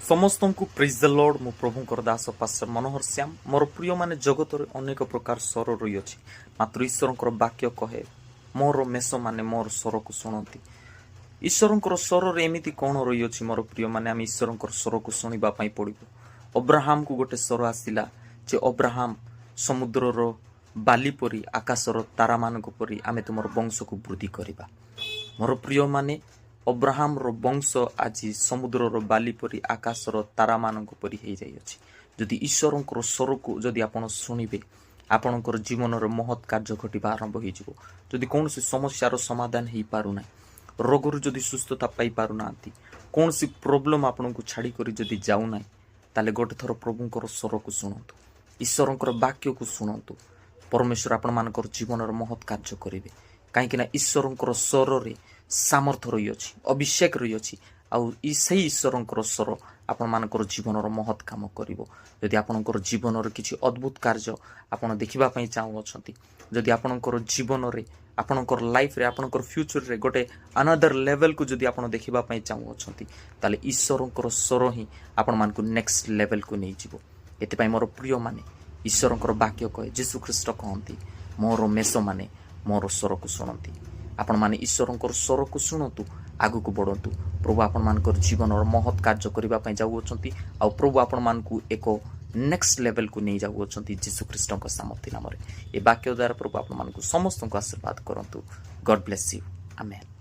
समस्त को praise the Lord मो प्रभु दास पास्टर मनोहर श्याम मोर प्रिय माने जगत अनेक प्रकार स्वर रही अछि मात्र ईश्वर वाक्य कहे मोर मेष माने मोर स्वर को शुणती। ईश्वर स्वर एमती कौन रही अछि मोर प्रिय माने आम ईश्वर स्वर को शुणा पड़ो। अब्राहम को गोटे स्वर आसला जे अब्राहम समुद्रर बाली परी आकाशर तारा मान परी आमे तुमर वंश को वृद्धि करवा। मोर प्रिय माने अब्राहम रो वंश आज समुद्रर बाली परी आकाशर तारा मान परी हो जाइए। जदि ईश्वर स्वर को जदि आपण शुणिबे आपणकर जीवन महत् कार्य घटा आरंभ हो। जदि कौन समस्यार समाधान हो पारना, रोगर जदि सुस्थता पाई पारना, कौन सी प्रोब्लेम आपन को छाड़ी करी जदि जाऊना, ताले गोटे थर प्रभुंकर स्वर को शुणु, ईश्वर वाक्य को शुणु। परमेश्वर आपण मानकर जीवन महत् कार्य करेंगे कहीं ईश्वर स्वर रे सामर्थ रही अछि, अभिषेक रही अछि। से ईश्वर स्वर आपण मानकर जीवन महत् काम करिवो। जदि आपणकर जीवन किसी अद्भुत कार्य आपण देखिबा पई चाहुछंती, जदि आपणकर जीवन रे आपणकर लाइफ रे आपणकर फ्यूचर रे गोटे अनदर लेवल को जदि आपण देखिबा पई चाहुछंती, ताले ईश्वरकर स्वर ही आपण मानकु नेक्स्ट लेवल को नै जिवो। एते पई मोर प्रिय माने ईश्वरकर वाक्य कहे, यीशु ख्रीष्ट कहंती मोर मेष माने मोर स्वर को शुणती। आपण माने ईश्वरकर स्वर को शुणतु, आगु को बढ़ंतु। प्रभु आपण मानकर जीवन महत् कार्य करबा पई जाउछंती। आ प्रभु आपण मानकु एक नेक्स्ट लेवल को नहीं जाउछंती यीशु ख्रीष्ट सामर्थ्य नाम रे। ए वाक्य द्वारा प्रभु आपण मानकु समस्त को आशीर्वाद करंतु। God bless you. आमेन।